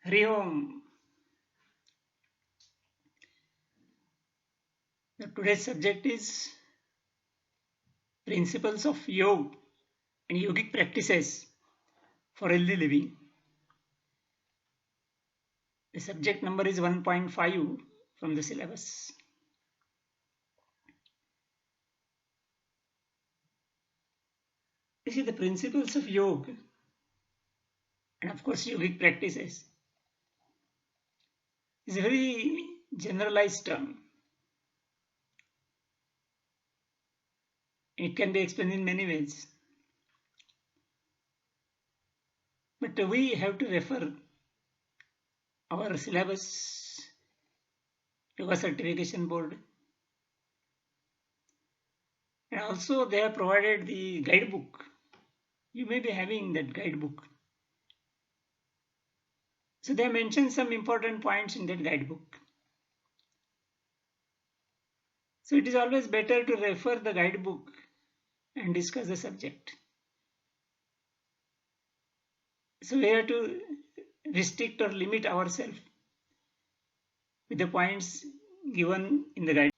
Hari Om. Today's subject is principles of yoga and yogic practices for healthy living. The subject number is 1.5 from the syllabus. You see, the principles of yoga and of course yogic practices is a very generalized term. It can be explained in many ways. But we have to refer our syllabus, Yoga Certification Board, and also they have provided the guidebook. You may be having that guidebook. So they mention some important points in that guidebook. So it is always better to refer the guidebook and discuss the subject. So we have to restrict or limit ourselves with the points given in the guide.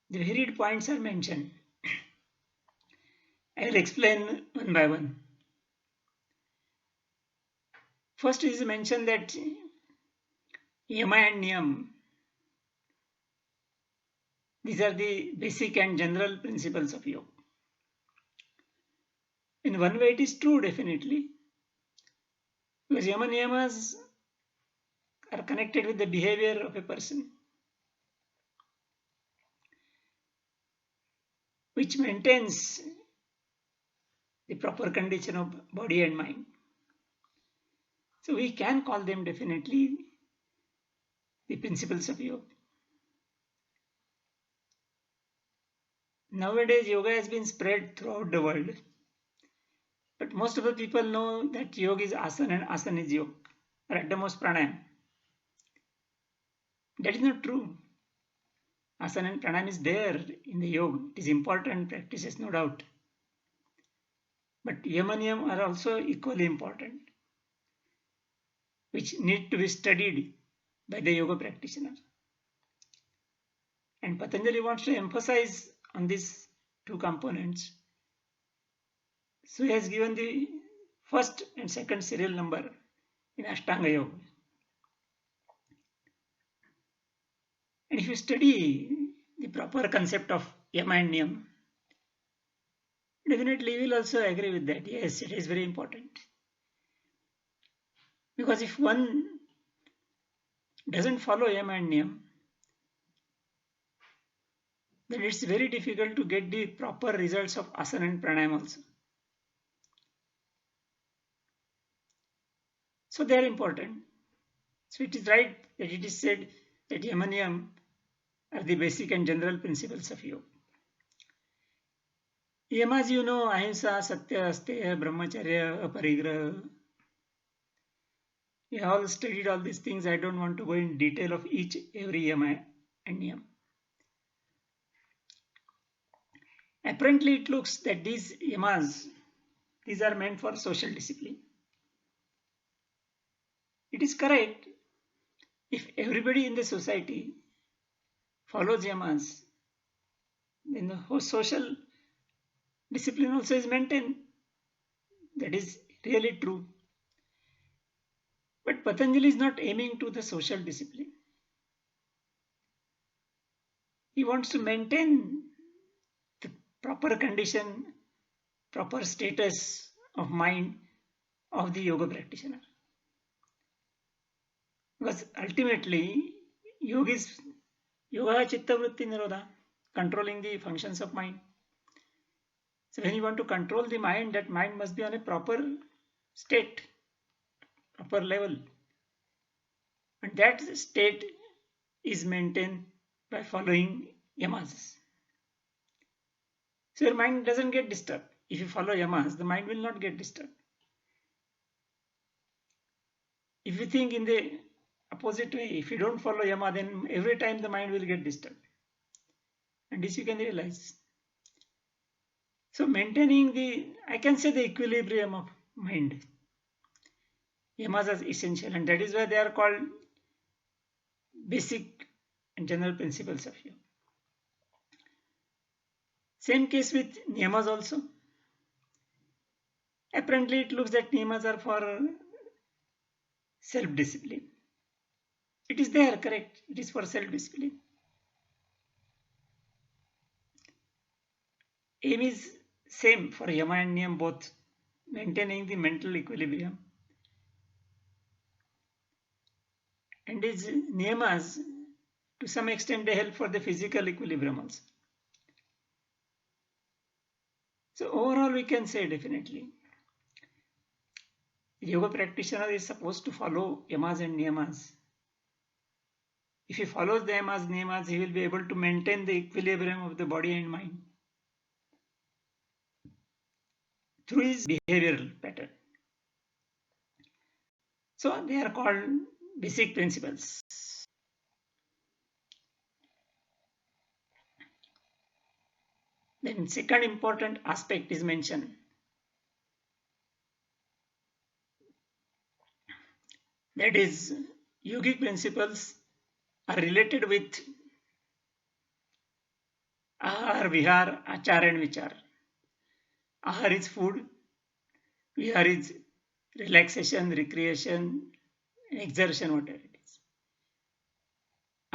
The varied points are mentioned. I will explain one by one. First is mentioned that Yama and Niyam, these are the basic and general principles of yoga. In one way it is true definitely, because Yama Niyamas are connected with the behavior of a person, which maintains the proper condition of body and mind. So we can call them definitely the principles of yoga. Nowadays, yoga has been spread throughout the world. But most of the people know that yoga is asana and asana is yoga, or at the most pranayam. That is not true. Asana and pranayam is there in the yoga. It is important practices, no doubt. But yama niyam are also equally important, which need to be studied by the yoga practitioner. And Patanjali wants to emphasize on these two components. So he has given the first and second serial number in Ashtanga Yoga. And if you study the proper concept of Yama and Niyam, definitely you will also agree with that. Yes, it is very important. Because if one doesn't follow Yama and Niyam, then it's very difficult to get the proper results of asana and pranayam also. So they are important. So it is right that it is said that Yama and Niyam are the basic and general principles of yoga. Yamas, you know, ahimsa, satya, asteya, brahmacharya, aparigraha. We all studied all these things. I don't want to go in detail of each every yama and niyam. Apparently, it looks that these yamas, these are meant for social discipline. It is correct. If everybody in the society follows yamas, then the whole social discipline also is maintained. That is really true. But Patanjali is not aiming to the social discipline. He wants to maintain the proper condition, proper status of mind of the yoga practitioner. Because ultimately, yoga is yoga chitta vritti nirodha, controlling the functions of mind. So when you want to control the mind, that mind must be on a proper state, proper level. And that state is maintained by following yamas. So your mind doesn't get disturbed. If you follow yamas, the mind will not get disturbed. If you think in the opposite way, if you don't follow yama, then every time the mind will get disturbed. And this you can realize. So maintaining I can say the equilibrium of mind. Yamas are essential, and that is why they are called basic and general principles of yoga. Same case with niyamas also. Apparently, it looks that niyamas are for self-discipline. It is there, correct? It is for self-discipline. Aim is same for yama and niyam both, maintaining the mental equilibrium. And these niyamas, to some extent, they help for the physical equilibrium also. So overall, we can say definitely, yoga practitioner is supposed to follow yamas and niyamas. If he follows the yamas, niyamas, he will be able to maintain the equilibrium of the body and mind through his behavioral pattern. So they are called basic principles. Then second important aspect is mentioned. That is, yogic principles are related with ahar, vihar, achar and vichar. Ahar is food, vihar is relaxation, recreation, exertion, whatever it is.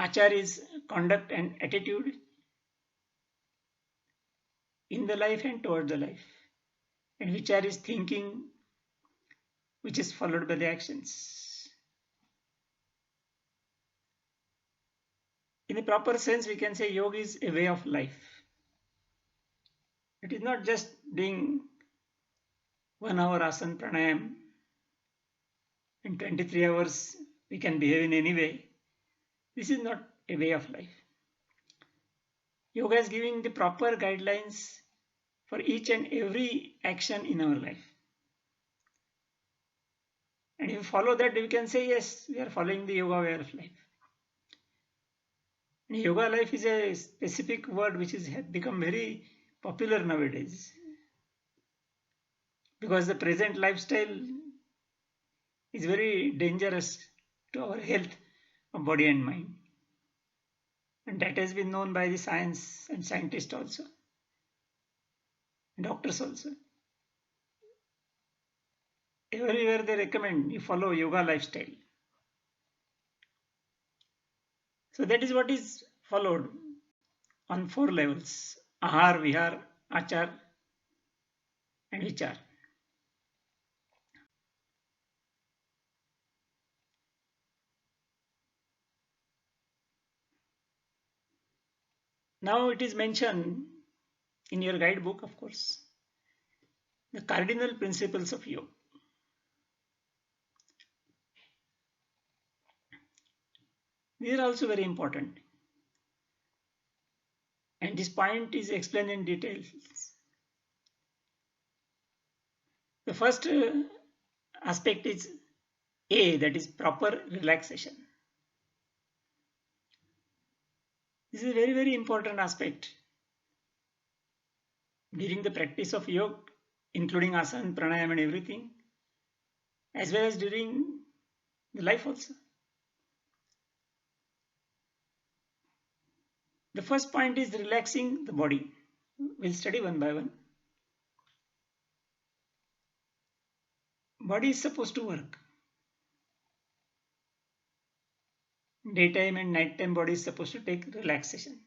Achar is conduct and attitude in the life and toward the life. And vichar is thinking, which is followed by the actions. In a proper sense, we can say yoga is a way of life. It is not just doing 1 hour asana pranayam. In 23 hours, we can behave in any way. This is not a way of life. Yoga is giving the proper guidelines for each and every action in our life. And if we follow that, we can say, yes, we are following the yoga way of life. And yoga life is a specific word which has become very popular nowadays. Because the present lifestyle is very dangerous to our health of body and mind. And that has been known by the science and scientists also, and doctors also. Everywhere they recommend you follow yoga lifestyle. So that is what is followed on 4 levels: ahar, vihar, achar, and vichar. Now it is mentioned in your guidebook, of course, the cardinal principles of yoga. These are also very important. And this point is explained in detail. The first aspect is A, that is proper relaxation. This is a very, very important aspect during the practice of yoga, including asana, pranayama and everything, as well as during the life also. The first point is relaxing the body. We'll study one by one. Body is supposed to work. Daytime and nighttime body is supposed to take relaxation.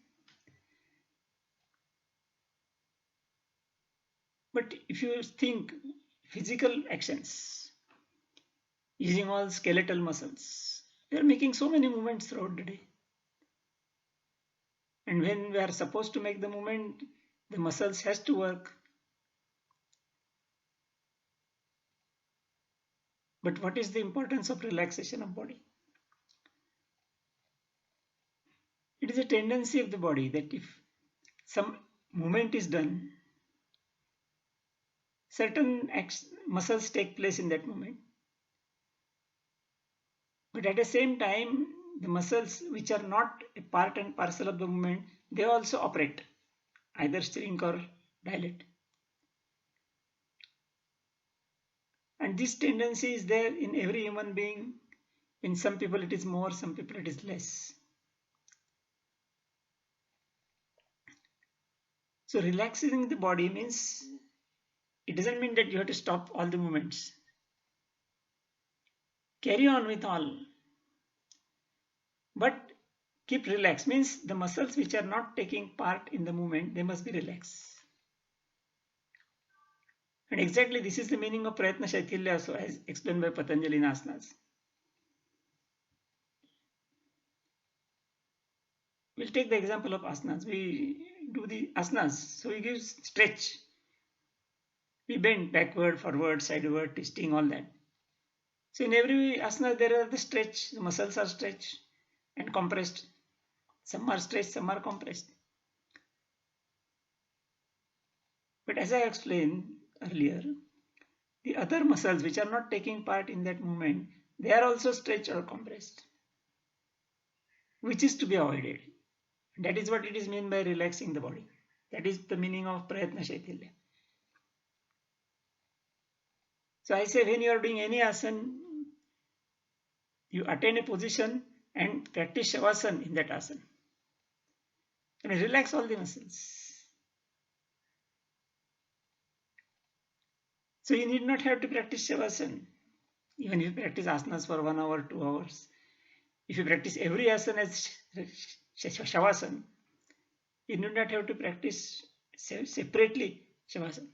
But if you think physical actions, using all skeletal muscles, we are making so many movements throughout the day. And when we are supposed to make the movement, the muscles has to work. But what is the importance of relaxation of body? It is a tendency of the body that if some movement is done, certain muscles take place in that movement. But at the same time, the muscles which are not a part and parcel of the movement, they also operate, either shrink or dilate. And this tendency is there in every human being. In some people it is more, some people it is less. So relaxing the body means, it doesn't mean that you have to stop all the movements. Carry on with all. But keep relaxed means the muscles which are not taking part in the movement, they must be relaxed. And exactly this is the meaning of Prayatna Shaitilya also, as explained by Patanjali in asanas. We'll take the example of asanas. We do the asanas, so we give stretch. We bend backward, forward, sideward, twisting, all that. So in every asana there are the stretch, the muscles are stretched and compressed. Some are stretched, some are compressed. But as I explained earlier, the other muscles which are not taking part in that movement, they are also stretched or compressed, which is to be avoided. That is what it is meant by relaxing the body. That is the meaning of Prayatna Shaitilya. So I say, when you are doing any asana, you attain a position and practice Shavasana in that asana. I mean, relax all the muscles. So you need not have to practice Shavasana. Even if you practice asanas for 1 hour, 2 hours, if you practice every asana as Shavasana, you need not have to practice separately Shavasana.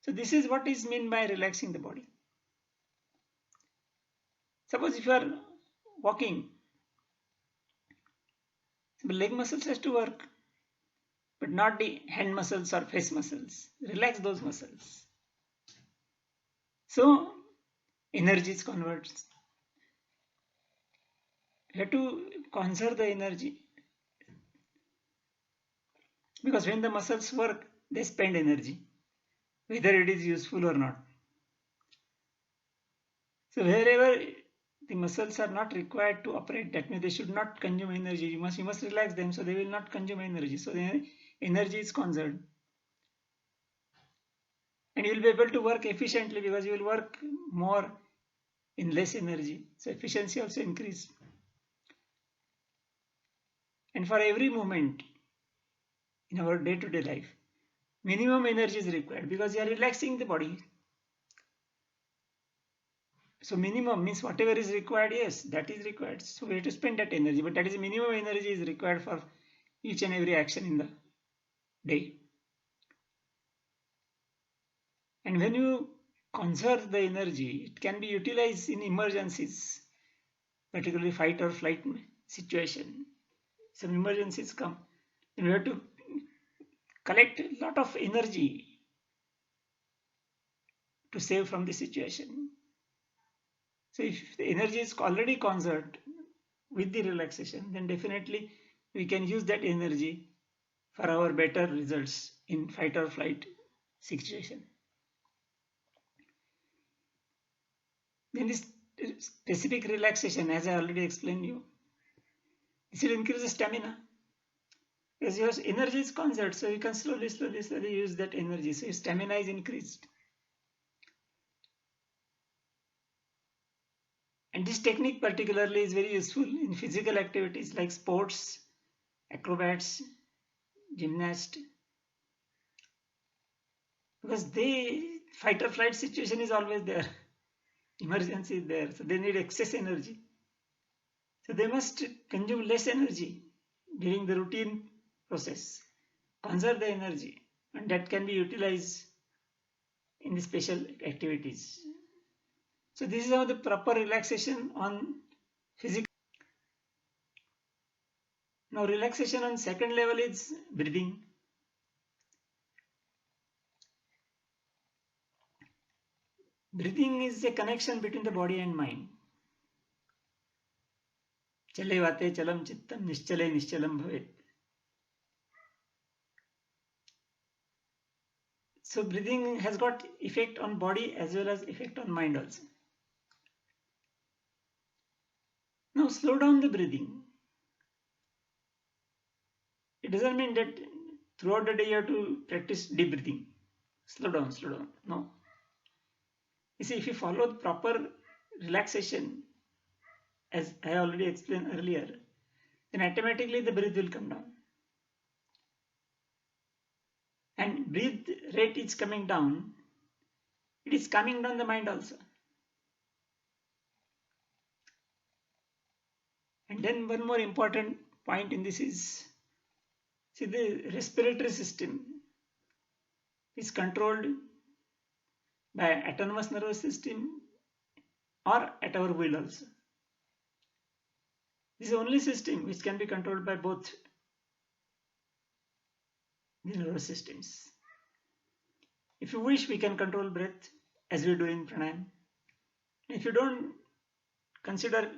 So this is what is meant by relaxing the body. Suppose if you are walking, the leg muscles has to work, but not the hand muscles or face muscles. Relax those muscles. So energy is converted. You have to conserve the energy, because when the muscles work, they spend energy, whether it is useful or not. So wherever the muscles are not required to operate, that means they should not consume energy. You must relax them, so they will not consume energy. So the energy is conserved. And you will be able to work efficiently, because you will work more in less energy. So efficiency also increase. And for every movement in our day-to-day life, minimum energy is required, because you are relaxing the body. So minimum means whatever is required, yes, that is required. So we have to spend that energy, but that is minimum energy is required for each and every action in the day. And when you conserve the energy, it can be utilized in emergencies, particularly fight or flight situation. Some emergencies come, and we have to collect a lot of energy to save from the situation. So if the energy is already conserved with the relaxation, then definitely we can use that energy for our better results in fight or flight situation. Then this specific relaxation, as I already explained you, this will increase the stamina. Because your energy is conserved, so you can slowly use that energy. So your stamina is increased. And this technique particularly is very useful in physical activities like sports, acrobats, gymnasts, because they fight or flight situation is always there. Emergency is there, so they need excess energy. So they must consume less energy during the routine process, conserve the energy, and that can be utilized in the special activities. So this is how the proper relaxation on physical. Now relaxation on second level is breathing. Breathing is a connection between the body and mind. चले वाते चलम चित्तम निश्चले निश्चलम भवेत. So breathing has got effect on body as well as effect on mind also. Now slow down the breathing. It doesn't mean that throughout the day you have to practice deep breathing. Slow down, slow down. No. You see, if you follow the proper relaxation, as I already explained earlier, then automatically the breath will come down. And breath rate is coming down, it is coming down the mind also. And then one more important point in this is, see, the respiratory system is controlled by autonomous nervous system or at our will also. This is the only system which can be controlled by both the nervous systems. If you wish, we can control breath as we do in pranayama. If you don't consider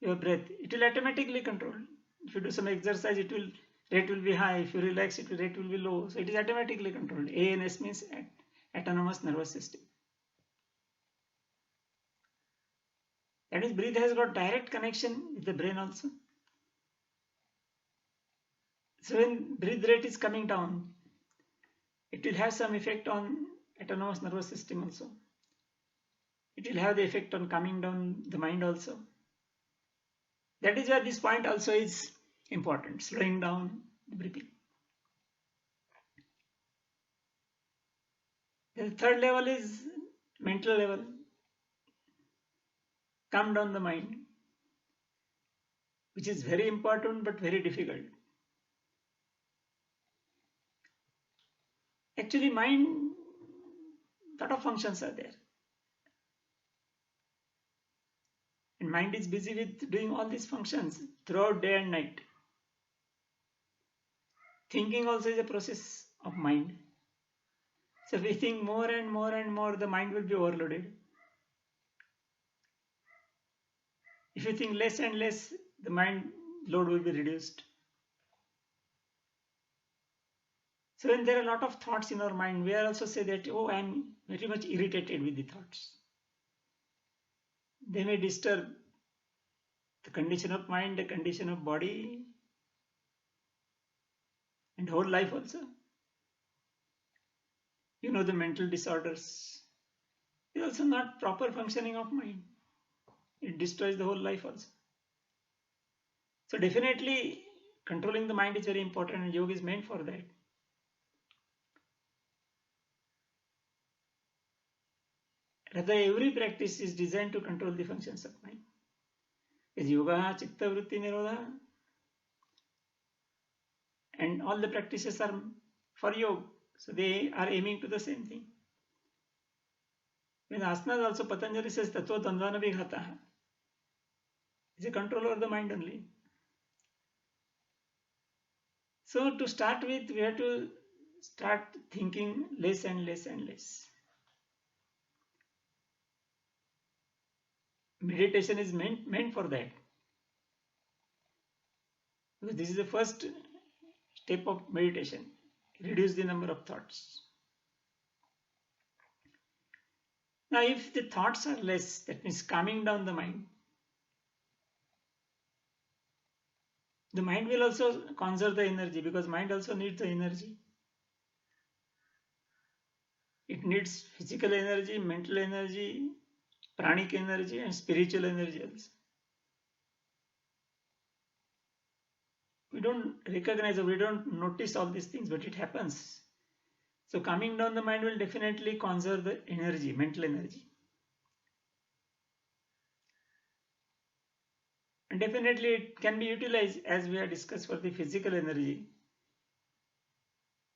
your breath, it will automatically control. If you do some exercise, rate will be high. If you relax, rate will be low. So it is automatically controlled. ANS means autonomous nervous system. That is, breath has got direct connection with the brain also. So when breath rate is coming down, it will have some effect on autonomous nervous system also. It will have the effect on calming down the mind also. That is where this point also is important, slowing down the breathing. The third level is mental level. Calm down the mind, which is very important but very difficult. Actually, mind, lot of functions are there. And mind is busy with doing all these functions throughout day and night. Thinking also is a process of mind. So if we think more and more and more, the mind will be overloaded. If you think less and less, the mind load will be reduced. So when there are a lot of thoughts in our mind, we also say that, oh, I am very much irritated with the thoughts. They may disturb the condition of mind, the condition of body, and whole life also. You know, the mental disorders is also not proper functioning of mind. It destroys the whole life also. So definitely controlling the mind is very important, and yoga is meant for that. Rather, every practice is designed to control the functions of mind. Is yoga, chitta vritti nirodha, and all the practices are for yoga. So they are aiming to the same thing. When asanas also, Patanjali says, Tattva Dandvana Vighataha. It's a control over the mind only. So to start with, we have to start thinking less and less and less. Meditation is meant for that. Because this is the first step of meditation. Reduce the number of thoughts. Now, if the thoughts are less, that means calming down the mind. The mind will also conserve the energy, because mind also needs the energy. It needs physical energy, mental energy, pranic energy, and spiritual energy also. We don't recognize or we don't notice all these things, but it happens. So calming down the mind will definitely conserve the energy, mental energy. And definitely it can be utilized, as we have discussed, for the physical energy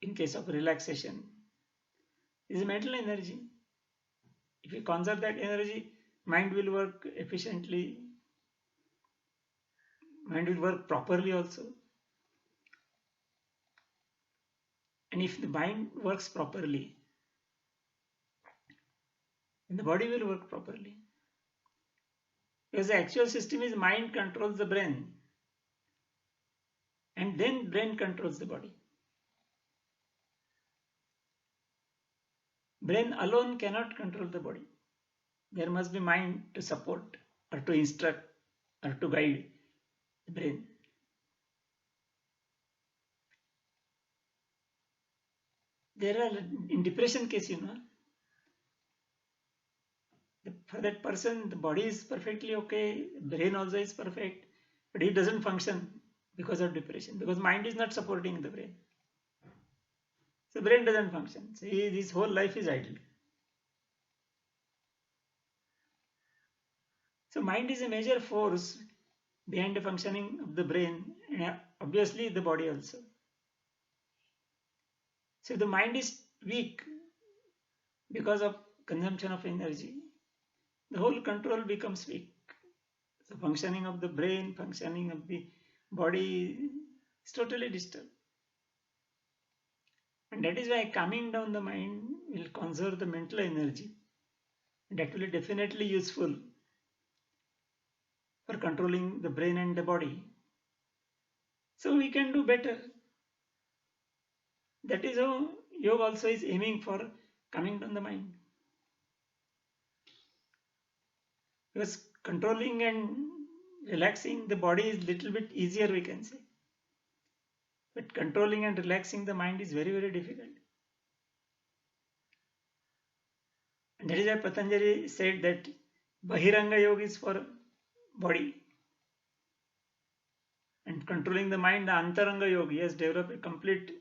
in case of relaxation. This is mental energy. If we conserve that energy, mind will work efficiently, mind will work properly also. And if the mind works properly, then the body will work properly. Because the actual system is mind controls the brain, and then brain controls the body. Brain alone cannot control the body. There must be mind to support or to instruct or to guide the brain. There are, in depression case, For that person, the body is perfectly okay, brain also is perfect, but he doesn't function because of depression, because mind is not supporting the brain. So brain doesn't function. So his whole life is idle. So mind is a major force behind the functioning of the brain and obviously the body also. So if the mind is weak because of consumption of energy, the whole control becomes weak. So functioning of the brain, functioning of the body is totally disturbed. And that is why calming down the mind will conserve the mental energy. And that will be definitely useful for controlling the brain and the body. So we can do better. That is how yoga also is aiming for calming down the mind. Because controlling and relaxing the body is little bit easier, we can say. But controlling and relaxing the mind is very, very difficult. And that is why Patanjali said that Bahiranga Yoga is for body. And controlling the mind, the Antaranga Yoga, he has developed a complete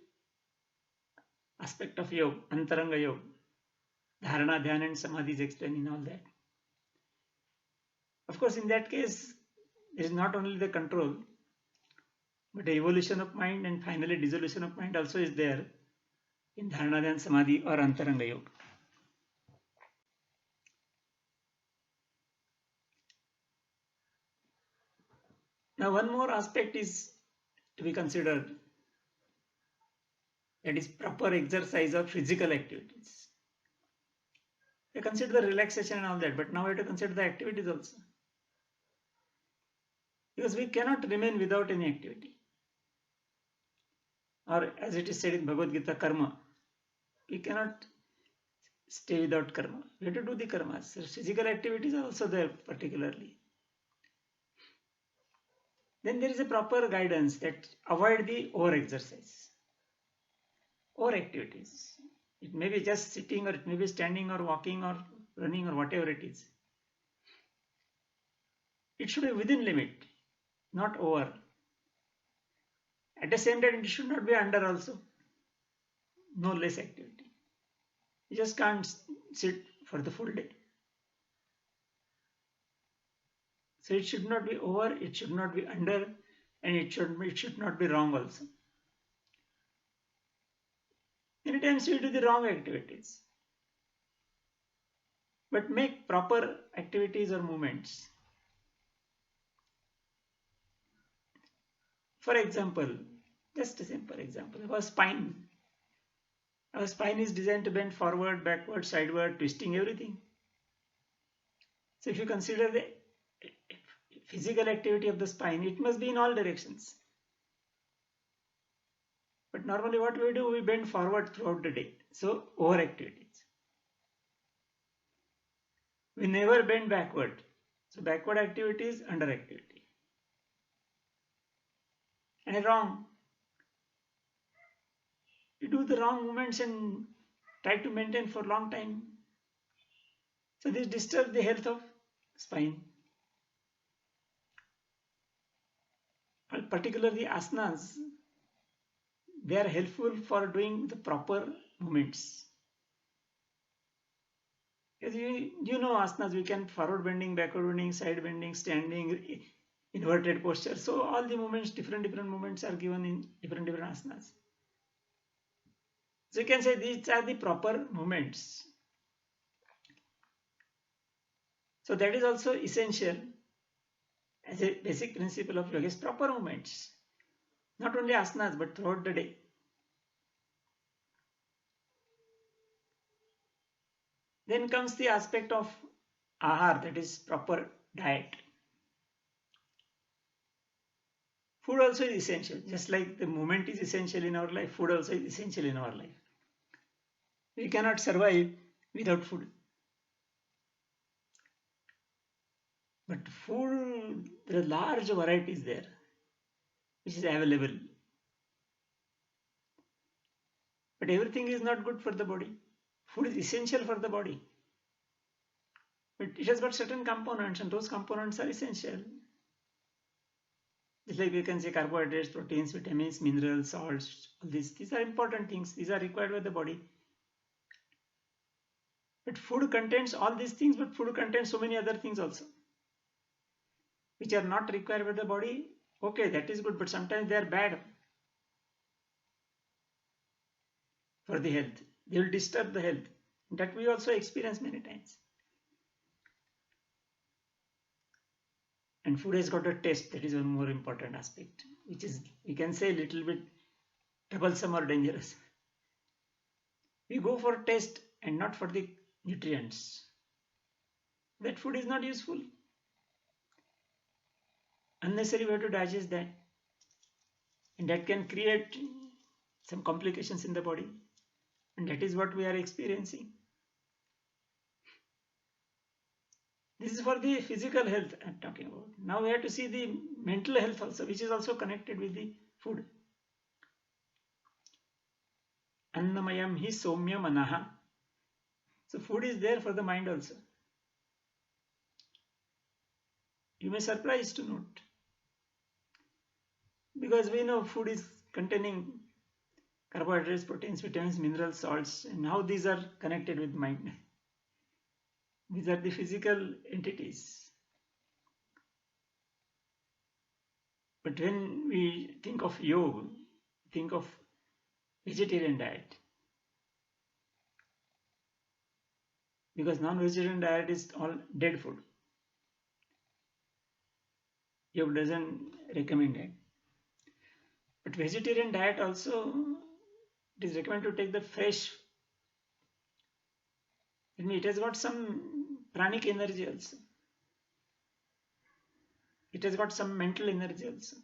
aspect of yoga, Antaranga Yoga. Dharana, Dhyana and Samadhi is explained in all that. Of course, in that case, there is not only the control, but the evolution of mind and finally dissolution of mind also is there in Dharana, Dhyana, Samadhi or Antaranga Yoga. Now, one more aspect is to be considered, that is proper exercise of physical activities. We consider the relaxation and all that, but now we have to consider the activities also. Because we cannot remain without any activity. Or as it is said in Bhagavad Gita, karma. We cannot stay without karma. We have to do the karmas. So physical activities are also there particularly. Then there is a proper guidance that avoid the over-exercise, over-activities. It may be just sitting or it may be standing or walking or running or whatever it is. It should be within limit, not over. At the same time, it should not be under also. No less activity. You just can't sit for the full day. So it should not be over, it should not be under, and it should not be wrong also. Many times we do the wrong activities. But make proper activities or movements. For example, just a simple example, our spine. Our spine is designed to bend forward, backward, sideward, twisting everything. So if you consider the physical activity of the spine, it must be in all directions. But normally what we do, we bend forward throughout the day. So over activities. We never bend backward. So backward activity is under activity. And wrong. You do the wrong movements and try to maintain for a long time. So this disturbs the health of spine. Particularly asanas, they are helpful for doing the proper movements. As you know asanas, we can forward bending, backward bending, side bending, standing, inverted posture. So all the movements, different movements are given in different asanas. So you can say these are the proper movements. So that is also essential as a basic principle of yoga, is proper movements. Not only asanas, but throughout the day. Then comes the aspect of ahar, that is proper diet. Food also is essential. Just like the movement is essential in our life, food also is essential in our life. We cannot survive without food. But food, there are large varieties there, which is available. But everything is not good for the body. Food is essential for the body. But it has got certain components, and those components are essential. Just like we can say carbohydrates, proteins, vitamins, minerals, salts, all these are important things. These are required by the body. But food contains all these things, but food contains so many other things also, which are not required by the body. Okay, that is good, but sometimes they are bad for the health. They will disturb the health. That we also experience many times. And food has got a taste. That is one more important aspect, which is, we can say, a little bit troublesome or dangerous. We go for taste and not for the nutrients. That food is not useful. Unnecessary, we have to digest that. And that can create some complications in the body. And that is what we are experiencing. This is for the physical health I'm talking about. Now we have to see the mental health also, which is also connected with the food. Annamayam hi somya manaha. So food is there for the mind also. You may surprise to note. Because we know food is containing carbohydrates, proteins, vitamins, minerals, salts, and how these are connected with mind. These are the physical entities. But when we think of yoga, think of vegetarian diet. Because non-vegetarian diet is all dead food. Yoga doesn't recommend it. But vegetarian diet also, it is recommended to take the fresh. I mean, it has got some pranic energy also. It has got some mental energy also.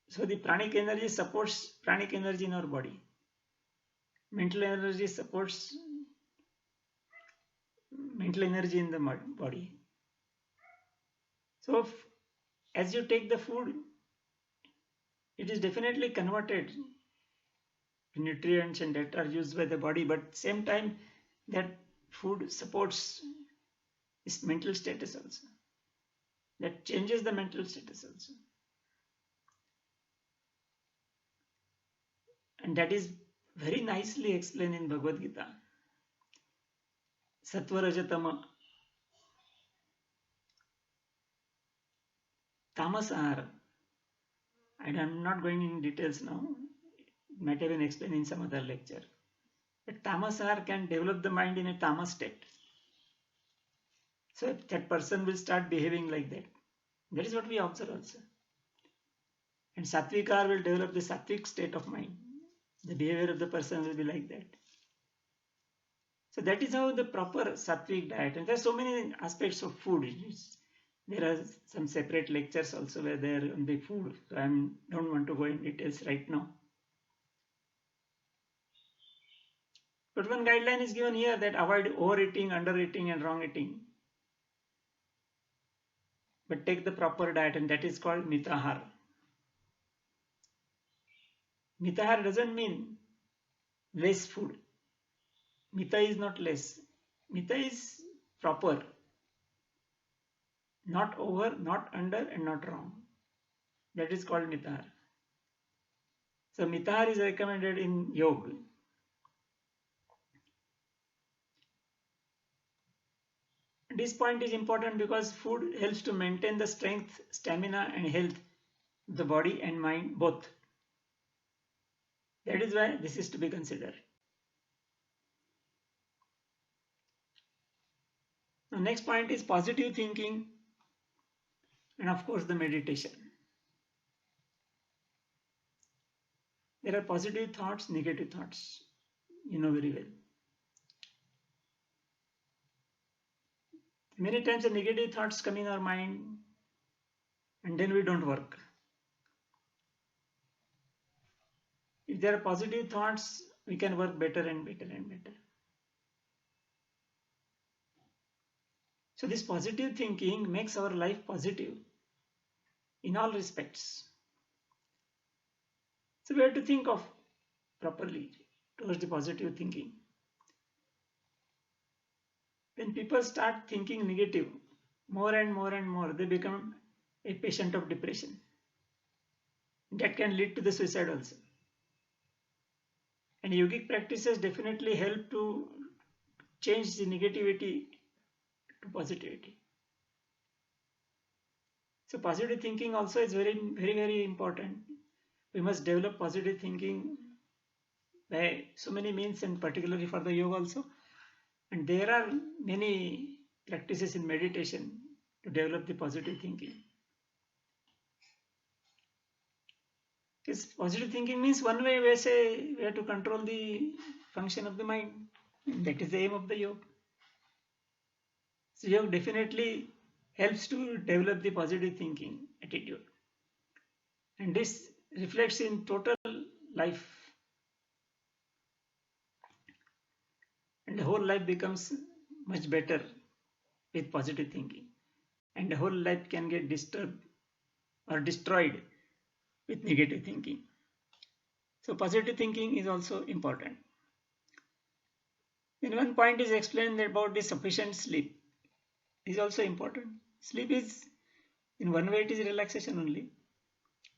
So the pranic energy supports pranic energy in our body. Mental energy supports mental energy in the body. So as you take the food, it is definitely converted to nutrients and that are used by the body, but same time that food supports its mental status also. That changes the mental status also. And that is very nicely explained in Bhagavad Gita. Sattva Rajatama, Tamas Ahara. And I'm not going in details now. It might have been explained in some other lecture. But Tamas Ahara can develop the mind in a tamas state. So that person will start behaving like that. That is what we observe also. And Sattvic Ahara will develop the Sattvic state of mind. The behavior of the person will be like that. So that is how the proper Sattvic diet. And there are so many aspects of food. There are some separate lectures also where they are on the food. So I don't want to go in details right now. But one guideline is given here that avoid overeating, undereating, and wrong eating. But take the proper diet, and that is called mitahar. Mitahar doesn't mean less food. Mita is not less. Mita is proper. Not over, not under, and not wrong. That is called mitahar. So mitahar is recommended in yoga. This point is important because food helps to maintain the strength, stamina, and health of the body and mind both. That is why this is to be considered. The next point is positive thinking and of course the meditation. There are positive thoughts, negative thoughts. You know very well. Many times the negative thoughts come in our mind and then we don't work. If there are positive thoughts, we can work better and better and better. So this positive thinking makes our life positive in all respects. So we have to think of properly towards the positive thinking. then people start thinking negative more and more and more. They become a patient of depression. That can lead to the suicide also. And yogic practices definitely help to change the negativity to positivity. So positive thinking also is very important. We must develop positive thinking by so many means, and particularly for the yoga also. And there are many practices in meditation to develop the positive thinking. Because positive thinking means one way we say we have to control the function of the mind. And that is the aim of the yoga. So yoga definitely helps to develop the positive thinking attitude. And this reflects in total life. And the whole life becomes much better with positive thinking. And the whole life can get disturbed or destroyed with negative thinking. So positive thinking is also important. Then one point is explained about the sufficient sleep. Is also important. Sleep is, in one way, it is relaxation only.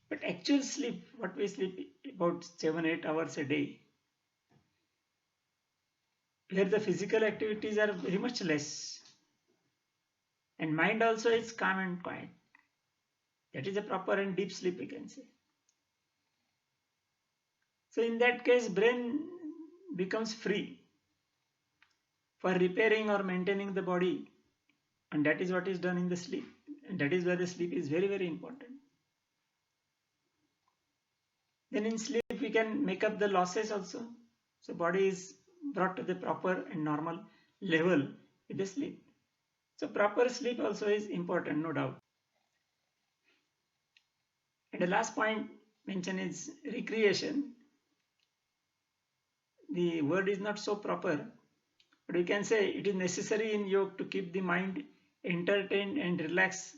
But actual sleep, what we sleep about 7-8 hours a day, where the physical activities are very much less, and mind also is calm and quiet. That is a proper and deep sleep, we can say. So in that case, brain becomes free for repairing or maintaining the body, and that is what is done in the sleep, and that is where the sleep is very important. Then in sleep we can make up the losses also. So body is brought to the proper and normal level with the sleep. So proper sleep also is important, no doubt. And the last point mentioned is recreation. The word is not so proper, but we can say it is necessary in yoga to keep the mind entertained and relaxed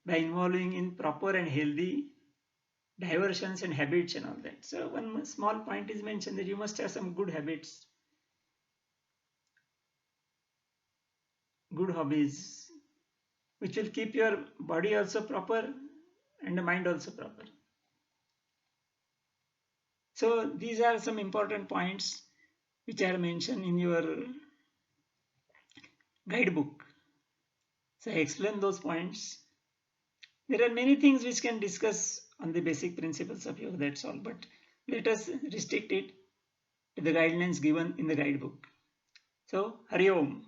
by involving in proper and healthy diversions and habits and all that. So one small point is mentioned that you must have some good habits, good hobbies, which will keep your body also proper and the mind also proper. So these are some important points which are mentioned in your guidebook. So I explain those points. There are many things which can discuss on the basic principles of yoga, that's all. But let us restrict it to the guidelines given in the guidebook. So, Hari Om.